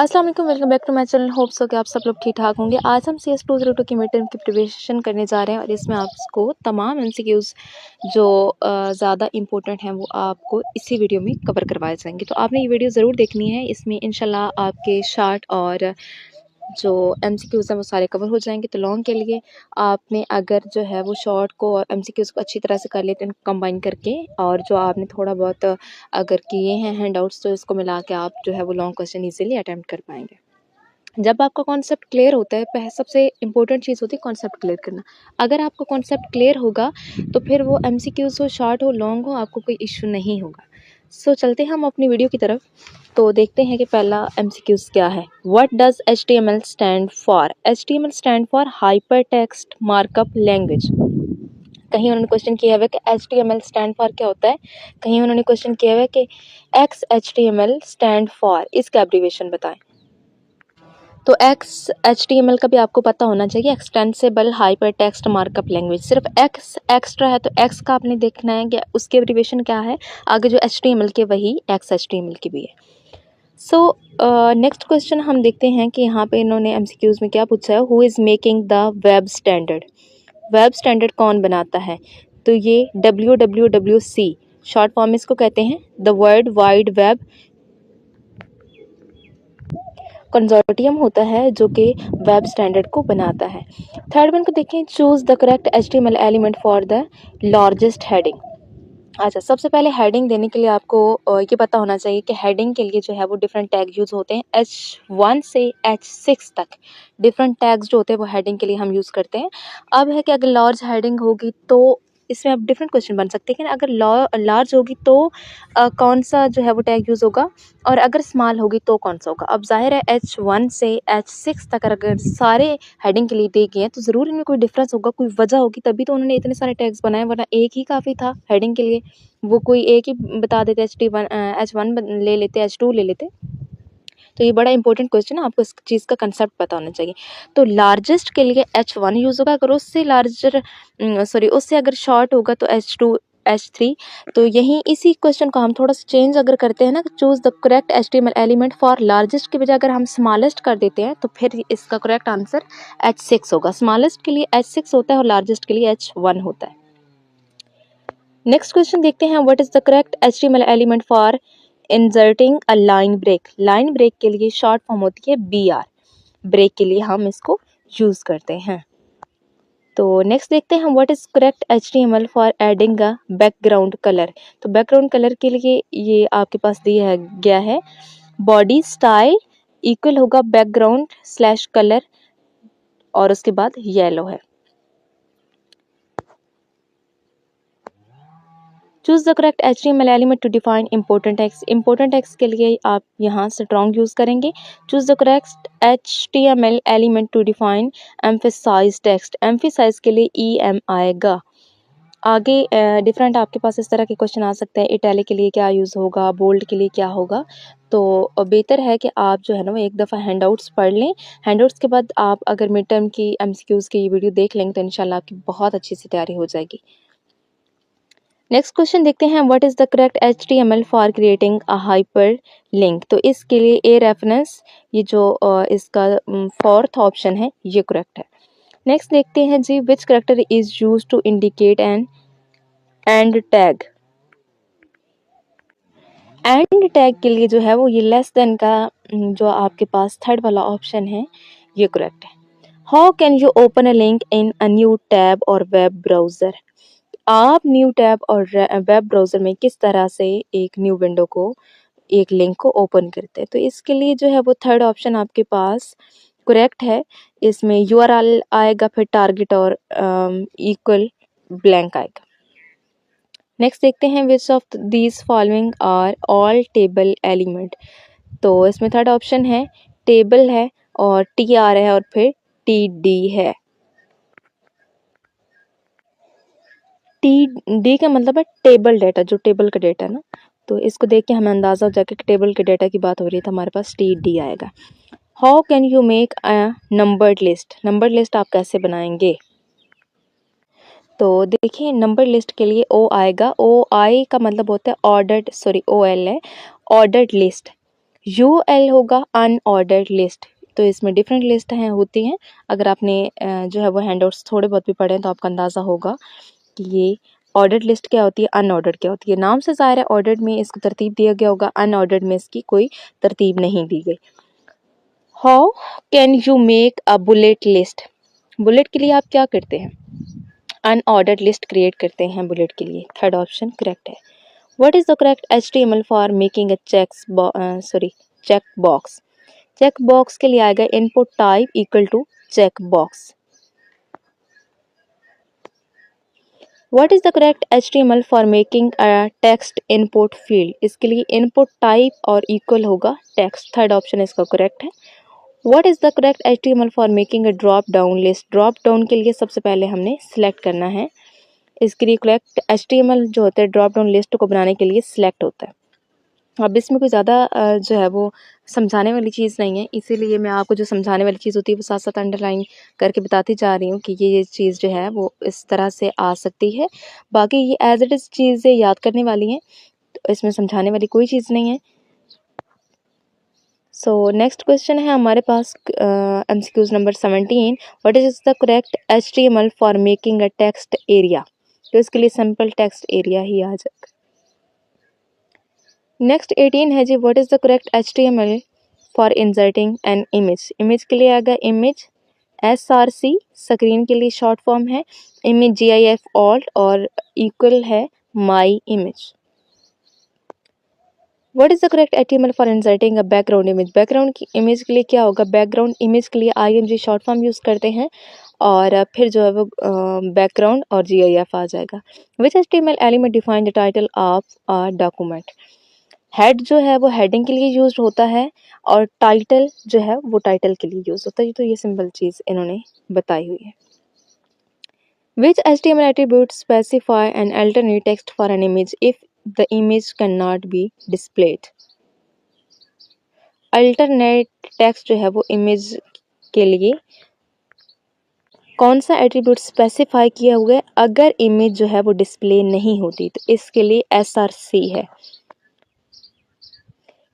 अस्सलाम वालेकुम, welcome back to my channel. Hope so कि आप सब लोग ठीक ठाक होंगे। आज हम CS 202 की मिड टर्म की प्रिपरेशन करने जा रहे हैं और इसमें आपको तमाम MCQs जो ज़्यादा इंपॉर्टेंट हैं वो आपको इसी वीडियो में कवर करवाए जाएंगे। तो आपने ये वीडियो ज़रूर देखनी है। इसमें इंशाल्लाह आपके शार्ट और जो MCQs हैं वो सारे कवर हो जाएंगे। तो लॉन्ग के लिए आपने अगर जो है वो शॉर्ट को और MCQs को अच्छी तरह से कर लेते हैं कंबाइन करके, और जो आपने थोड़ा बहुत अगर किए हैं हैंडआउट्स तो इसको मिला के आप जो है वो लॉन्ग क्वेश्चन इजीली अटेम्प्ट कर पाएंगे। जब आपका कॉन्सेप्ट क्लियर होता है, सबसे इंपॉर्टेंट चीज़ होती है कॉन्सेप्ट क्लियर करना। अगर आपका कॉन्सेप्ट क्लियर होगा तो फिर वो MCQs हो, शॉर्ट हो, लॉन्ग हो, आपको कोई इशू नहीं होगा। सो चलते हैं हम अपनी वीडियो की तरफ। तो देखते हैं कि पहला MCQs क्या है। What does HTML stand for? HTML stand for hyper text markup language. कहीं उन्होंने क्वेश्चन किया हुआ है कि HTML स्टैंड फॉर क्या होता है, कहीं उन्होंने क्वेश्चन किया हुआ है कि XHTML स्टैंड फॉर, इसका एब्रीविएशन बताएं। तो XHTML का भी आपको पता होना चाहिए, extensible hyper text markup language. सिर्फ X एक्स्ट्रा है तो X का आपने देखना है कि उसके एब्रीविएशन क्या है। आगे जो HTML के वही XHTML की भी है। सो नेक्स्ट क्वेश्चन हम देखते हैं कि यहाँ पे इन्होंने MCQs में क्या पूछा है। Who is making the web standard? Web standard कौन बनाता है? तो ये WWWC शॉर्ट फॉर्म इसको कहते हैं, the world wide web consortium होता है जो कि वेब स्टैंडर्ड को बनाता है। थर्ड वन को देखें, choose the correct HTML element for the largest heading. अच्छा, सबसे पहले हेडिंग देने के लिए आपको ये पता होना चाहिए कि हेडिंग के लिए जो है वो डिफरेंट टैग यूज़ होते हैं। H1 से H6 तक डिफरेंट टैग्स जो होते हैं वो हेडिंग के लिए हम यूज़ करते हैं। अब है कि अगर लार्ज हेडिंग होगी तो इसमें अब डिफरेंट क्वेश्चन बन सकते हैं कि अगर लार्ज होगी तो कौन सा जो है वो टैग यूज़ होगा, और अगर स्मॉल होगी तो कौन सा होगा। अब जाहिर है H1 से H6 तक अगर सारे हेडिंग के लिए दिए गए हैं तो ज़रूर इनमें कोई डिफरेंस होगा, कोई वजह होगी, तभी तो उन्होंने इतने सारे टैग्स बनाए, वरना एक ही काफ़ी था हेडिंग के लिए। वो कोई एक ही बता देते, H1 ले लेते, H2 ले लेते। तो ये बड़ा इंपॉर्टेंट क्वेश्चन है, आपको इस चीज़ का कंसेप्ट पता होना चाहिए। तो लार्जेस्ट के लिए H1 यूज़ होगा, अगर उससे उससे अगर शॉर्ट होगा तो H2 H3। तो यहीं इसी क्वेश्चन को हम थोड़ा सा चेंज अगर करते हैं ना, choose the correct HTML element for largest के बजाय अगर हम स्मॉलेस्ट कर देते हैं तो फिर इसका करेक्ट आंसर H6 होगा। स्मॉलेस्ट के लिए H6 होता है और लार्जेस्ट के लिए H1 होता है। नेक्स्ट क्वेश्चन देखते हैं, what is the correct HTML element for inserting a line break. Line break के लिए शॉर्ट फॉर्म होती है BR। ब्रेक के लिए हम इसको यूज करते हैं। तो नेक्स्ट देखते हैं, what is correct HTML for adding a background colour. तो बैकग्राउंड कलर के लिए ये आपके पास दिया गया है, बॉडी स्टाइल इक्वल होगा बैकग्राउंड स्लैश कलर और उसके बाद येलो है। Choose the correct HTML element to define important text. Important text के लिए आप यहाँ स्ट्रॉन्ग यूज करेंगे। Choose the correct HTML element to define emphasise text. Emphasise के लिए EM आएगा। आगे डिफरेंट आपके पास इस तरह के क्वेश्चन आ सकते हैं, इटैलिक के लिए क्या यूज़ होगा, बोल्ड के लिए क्या होगा। तो बेहतर है कि आप जो है ना वो एक दफ़ा हैंडआउट्स पढ़ लें। हैंडआउट्स के बाद आप अगर मिड टर्म की MCQs की ये वीडियो देख लेंगे तो इंशाल्लाह आपकी बहुत अच्छी सी तैयारी हो जाएगी। नेक्स्ट क्वेश्चन देखते हैं, what is the correct HTML for creating a hyper link. तो इसके लिए ए रेफरेंस, ये जो इसका फोर्थ ऑप्शन है, ये करेक्ट है। नेक्स्ट देखते हैं जी, which character is use to indicate an end tag. End tag के लिए जो है वो ये लेस देन का जो आपके पास थर्ड वाला ऑप्शन है ये करेक्ट है। How can you open a link in a new tab और वेब ब्राउज़र। आप न्यू टैब और वेब ब्राउज़र में किस तरह से एक न्यू विंडो को, एक लिंक को ओपन करते हैं। तो इसके लिए जो है वो थर्ड ऑप्शन आपके पास करेक्ट है। इसमें URL आएगा, फिर टारगेट और इक्वल ब्लैंक आएगा। नेक्स्ट देखते हैं, which of these following are all table element. तो इसमें थर्ड ऑप्शन है टेबल है और TR है और फिर TD है। TD का मतलब है टेबल डाटा, जो टेबल का डेटा ना, तो इसको देख के हमें अंदाज़ा हो जाएगा कि टेबल के डेटा की बात हो रही है तो हमारे पास TD आएगा। How can you make a numbered list. Numbered list आप कैसे बनाएंगे। तो देखिए, नंबर लिस्ट के लिए O आएगा। OI का मतलब होता है ऑर्डर्ड, OL है ऑर्डर्ड लिस्ट। UL होगा अनऑर्डर्ड लिस्ट। तो इसमें डिफरेंट लिस्ट हैं होती हैं। अगर आपने जो है वो हैंडआउट्स थोड़े बहुत भी पढ़े हैं तो आपको अंदाज़ा होगा कि ये ऑर्डर्ड लिस्ट क्या होती है, अनऑर्डर्ड क्या होती है। नाम से ज़ाहिर है ऑर्डर्ड में इसको तरतीब दिया गया होगा, अनऑर्डर्ड में इसकी कोई तरतीब नहीं दी गई। How can you make a bullet list? Bullet के लिए आप क्या करते हैं? अनऑर्डर्ड लिस्ट क्रिएट करते हैं बुलेट के लिए। थर्ड ऑप्शन करेक्ट है। What is the correct HTML for making a check box? Check box के लिए आएगा input type equal to check box. What is the correct HTML for making a text input field? इसके लिए input type और equal होगा text. Third option इसका correct है। What is the correct HTML for making a drop down list? Drop down के लिए सबसे पहले हमने सिलेक्ट करना है। इसके लिए करेक्ट HTML जो होता है ड्रॉप डाउन लिस्ट को बनाने के लिए सिलेक्ट होता है। अब इसमें कोई ज़्यादा जो है वो समझाने वाली चीज़ नहीं है, इसीलिए मैं आपको जो समझाने वाली चीज़ होती है वो साथ साथ अंडरलाइन करके बताती जा रही हूँ कि ये चीज़ जो है वो इस तरह से आ सकती है। बाकी ये एज इट इज़ चीज़ें याद करने वाली हैं, तो इसमें समझाने वाली कोई चीज़ नहीं है। सो नेक्स्ट क्वेश्चन है हमारे पास MCQs number 17। What is the correct HTML for making a text area? तो इसके लिए सिंपल टेक्स्ट एरिया ही आ जाएगा। नेक्स्ट 18 है जी, what is the correct HTML for inserting an image? Image के लिए आएगा इमेज SRC, स्क्रीन के लिए शॉर्ट फॉर्म है इमेज GIF ऑल्ट और इक्वल है my image. What is the correct HTML for inserting a background image? Background की image के लिए क्या होगा? बैकग्राउंड इमेज के लिए IMG शॉर्ट फॉर्म यूज करते हैं और फिर जो है वो बैकग्राउंड और GIF आ जाएगा। विच HTML element define the title of a document? Head जो है वो हेडिंग के लिए यूज होता है और टाइटल जो है वो टाइटल के लिए यूज होता है। तो ये सिंपल चीज इन्होंने बताई हुई है। विच HTML attribute specify an alternate text for an image if the image cannot be displayed? Alternate text जो है वो इमेज के लिए कौन सा एट्रीब्यूट स्पेसिफाई किया हुआ है अगर इमेज जो है वो डिस्प्ले नहीं होती? तो इसके लिए SRC है।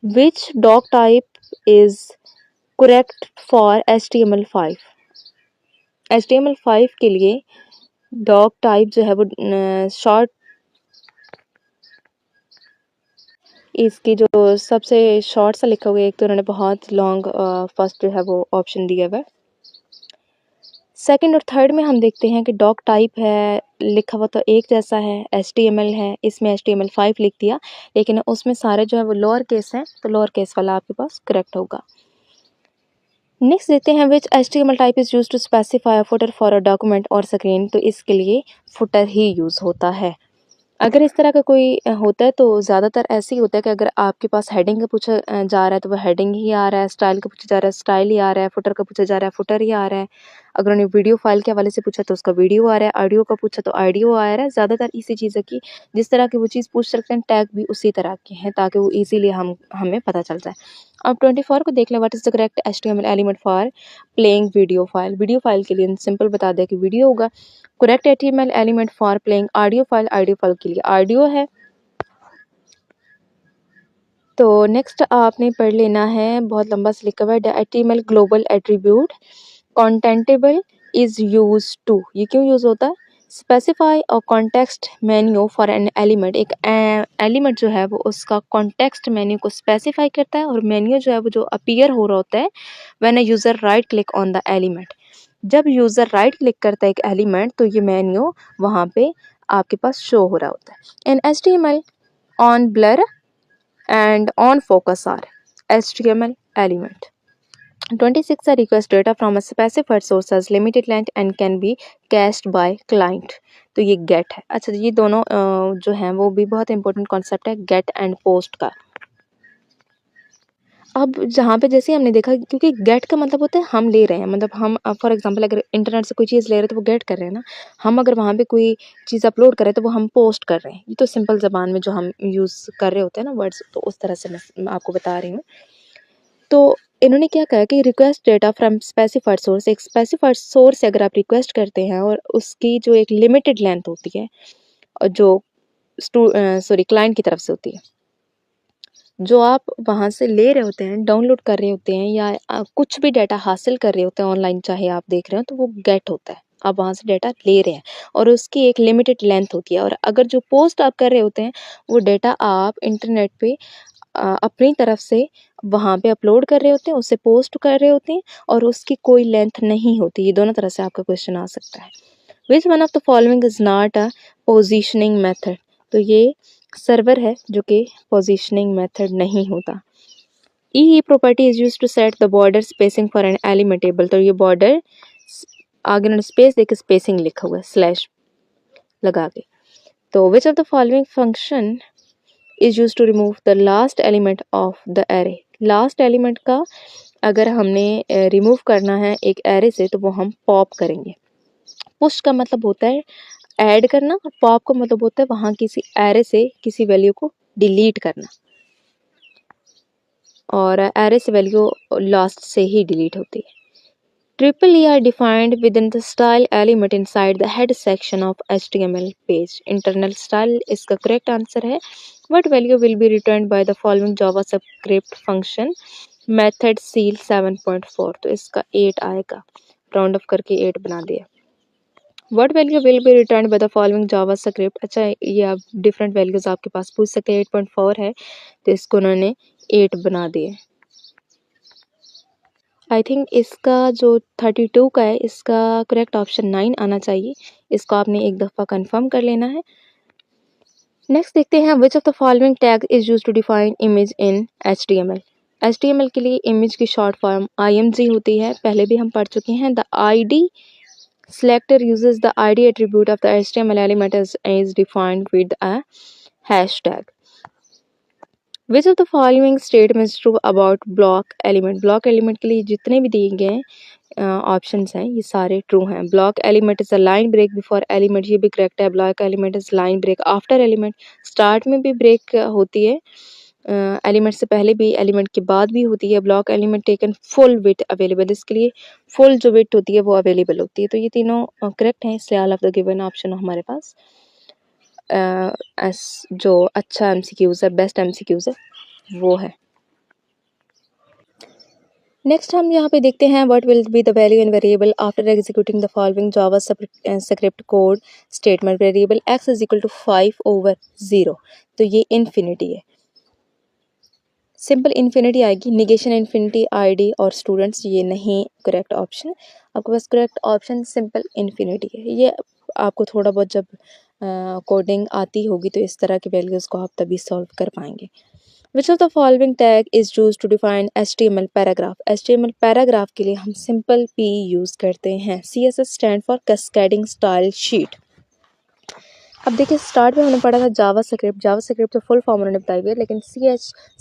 Which doc type is correct for HTML5? HTML5 के लिए डॉक टाइप जो है वो शॉर्ट, इसकी जो सबसे शॉर्ट सा लिखा हुआ है, एक तो उन्होंने बहुत लॉन्ग फर्स्ट जो है वो ऑप्शन दिया हुआ है। सेकंड और थर्ड में हम देखते हैं कि डॉक टाइप है लिखा हुआ तो एक जैसा है, HTML है, इसमें HTML5 लिख दिया, लेकिन उसमें सारे जो है वो लोअर केस हैं, तो लोअर केस वाला आपके पास करेक्ट होगा। नेक्स्ट देखते हैं which HTML type is use to specify footer for a document और स्क्रीन? तो इसके लिए फुटर ही यूज होता है। अगर इस तरह का कोई होता है तो ज़्यादातर ऐसे ही होता है कि अगर आपके पास हेडिंग का पूछा जा रहा है तो वो हेडिंग ही आ रहा है, स्टाइल का पूछा जा रहा है स्टाइल ही आ रहा है, फुटर का पूछा जा रहा है फुटर ही आ रहा है। अगर उन्हें वीडियो फाइल के हवाले से पूछा तो उसका वीडियो आ रहा है, ऑडियो का पूछा तो ऑडियो आ रहा है। ज़्यादातर इसी चीज़ है कि जिस तरह की वो चीज़ पूछ सकते हैं टैग भी उसी तरह के हैं ताकि वो ईजीली हमें पता चल जाए। अब 24 को देख लें, what is the correct HTML element for playing video file? Video file के लिए सिंपल बता दें कि वीडियो होगा। Correct HTML element for playing audio file के लिए ऑडियो है। तो नेक्स्ट आपने पढ़ लेना है, बहुत लंबा से लिखा हुआ है, HTML global attribute contenteditable is use to, ये क्यों यूज होता है? स्पेसिफाई और context menu for an element, एक एलिमेंट जो है वो उसका कॉन्टेक्स्ट मेन्यू को स्पेसिफाई करता है और मेन्यू जो है वो जो अपीयर हो रहा होता है when a user right click on the element. जब यूजर राइट क्लिक करता है एक एलिमेंट तो ये मेन्यू वहाँ पे आपके पास शो हो रहा होता है। इन HTML on blur and on focus are HTML element. 26 are request data from a specified source has limited length and can be cached by client. तो ये get है। अच्छा, ये दोनों जो हैं वो भी बहुत इंपॉर्टेंट कॉन्सेप्ट है get and post का। अब जहाँ पे जैसे हमने देखा, क्योंकि गेट का मतलब होता है हम ले रहे हैं, मतलब हम फॉर एग्जांपल अगर इंटरनेट से कोई चीज़ ले रहे हैं तो वो गेट कर रहे हैं ना। हम अगर वहाँ पे कोई चीज़ अपलोड कर रहे हैं तो वो हम पोस्ट कर रहे हैं। ये तो सिंपल ज़बान में जो हम यूज़ कर रहे होते हैं ना वर्ड्स, तो उस तरह से मैं आपको बता रही हूँ। तो इन्होंने क्या कहा कि request data from specified source, एक स्पेसिफाइड सोर्स से अगर आप रिक्वेस्ट करते हैं और उसकी जो एक लिमिटेड लेंथ होती है और जो क्लाइंट की तरफ से होती है, जो आप वहाँ से ले रहे होते हैं, डाउनलोड कर रहे होते हैं या कुछ भी डाटा हासिल कर रहे होते हैं ऑनलाइन, चाहे आप देख रहे हो, तो वो गेट होता है। आप वहाँ से डाटा ले रहे हैं और उसकी एक लिमिटेड लेंथ होती है। और अगर जो पोस्ट आप कर रहे होते हैं वो डाटा आप इंटरनेट पे अपनी तरफ से वहाँ पे अपलोड कर रहे होते हैं, उसे पोस्ट कर रहे होते हैं और उसकी कोई लेंथ नहीं होती। ये दोनों तरह से आपका क्वेश्चन आ सकता है। Which one of the following is not a positioning method? तो ये सर्वर है जो कि पोजिशनिंग मेथड नहीं होता। ई property is use to set the border spacing for an element table. तो ये बॉर्डर आगे उन्होंने स्पेस देके स्पेसिंग लिखा हुआ है स्लैश लगा के। तो which of the following function is use to remove the last element of the array? Last element का अगर हमने रिमूव करना है एक एरे से तो वो हम पॉप करेंगे। पुश का मतलब होता है ऐड करना और पॉप का मतलब होता है वहाँ किसी एरे से किसी वैल्यू को डिलीट करना, और एरे से वैल्यू लास्ट से ही डिलीट होती है। Triple E are defined within the style element inside the head section of HTML page. Internal style इसका correct answer है. What value will be returned by the following JavaScript function? Method seal 7.4. तो इसका 8 आएगा, round of करके 8 बना दिया। What value will be returned by the following JavaScript? अच्छा, ये आप डिफरेंट वैल्यूज आपके पास पूछ सकते हैं। 8.4 है तो इसको उन्होंने 8 बना दिए। आई थिंक इसका जो 32 का है इसका करेक्ट ऑप्शन 9 आना चाहिए। इसको आपने एक दफ़ा कंफर्म कर लेना है। नेक्स्ट देखते हैं, which of the following tag is use to define image in HTML? HTML के लिए इमेज की शॉर्ट फॉर्म IMG होती है, पहले भी हम पढ़ चुके हैं। The ID selector uses the ID attribute of the HTML element is defined with a hashtag. Which of the following statements true about block element? block element के लिए जितने भी दिए गए ऑप्शंस हैं ये सारे ट्रू हैं। Block element is a line break before element, ये भी करेक्ट है। Block element is line break after element, start में भी ब्रेक होती है, एलिमेंट से पहले भी एलिमेंट के बाद भी होती है। Block element taken full with available, इसके लिए फुल जो विथ होती है वो अवेलेबल होती है। तो ये तीनों करेक्ट हैं, इसलिए all of the given option हमारे पास जो अच्छा MCQs है, बेस्ट MCQs है वो है। नेक्स्ट हम यहाँ पे देखते हैं, what will be the value in variable after executing the following JavaScript code statement. Variable x is equal to 5/0, तो ये इन्फिनिटी है, सिंपल इन्फिनिटी आएगी। निगेशन इन्फिनिटी, ID और स्टूडेंट्स ये नहीं करेक्ट ऑप्शन। आपके पास करेक्ट ऑप्शन सिंपल इन्फिनिटी है। ये आपको थोड़ा बहुत जब कोडिंग आती होगी तो इस तरह की वैल्यूज़ को आप तभी सॉल्व कर पाएंगे। Which of the following tag is used to define HTML paragraph? HTML paragraph के लिए हम simple P यूज़ करते हैं। CSS stand for cascading style sheet। अब देखिए, स्टार्ट में हमने पढ़ा था जावास्क्रिप्ट तो फुल फॉर्म उन्होंने बताई हुई है, लेकिन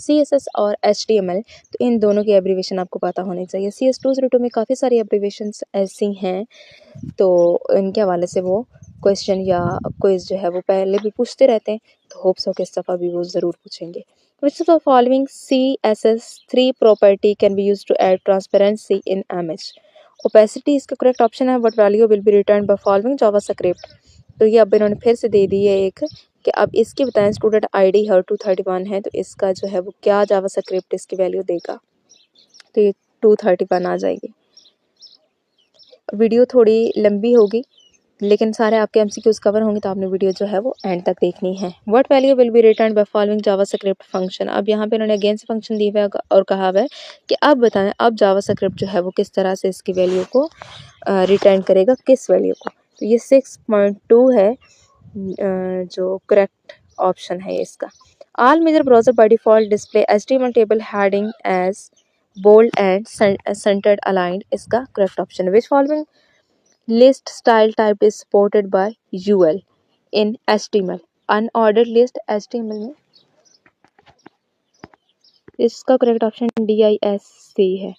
CSS और HTML तो इन दोनों की एब्रीवेशन आपको पता होनी चाहिए। CS202 में काफ़ी सारी एब्रीवेशंस ऐसी हैं, तो इनके हवाले से वो क्वेश्चन या क्विज जो है वो पहले भी पूछते रहते हैं, तो होप्स हो कि इस दफ़ा भी वो ज़रूर पूछेंगे। Which of the following CSS3 property can be used to add transparency in image? Opacity इसका करेक्ट ऑप्शन है। What value will be returned by following JavaScript? तो ये अब इन्होंने फिर से दे दी है एक कि अब इसकी बताएं स्टूडेंट ID हर 231 है, तो इसका जो है वो क्या जावास्क्रिप्ट इसकी वैल्यू देगा, तो ये 231 आ जाएगी। वीडियो थोड़ी लंबी होगी लेकिन सारे आपके MCQs कवर होंगे, तो आपने वीडियो जो है वो एंड तक देखनी है। What value will be return by following JavaScript function? अब यहाँ पे उन्होंने अगेंस्ट फंक्शन दी हुआ है और कहा हुआ है कि अब बताएं अब जावास्क्रिप्ट जो है वो किस तरह से इसकी वैल्यू को रिटर्न करेगा, किस वैल्यू को। तो ये 6.2 है जो करेक्ट ऑप्शन है इसका। All major browser by default display HTML table heading as bold and centered aligned, इसका correct option. Which following list style type is supported by UL in HTML? unordered list HTML में इसका correct option DISC है।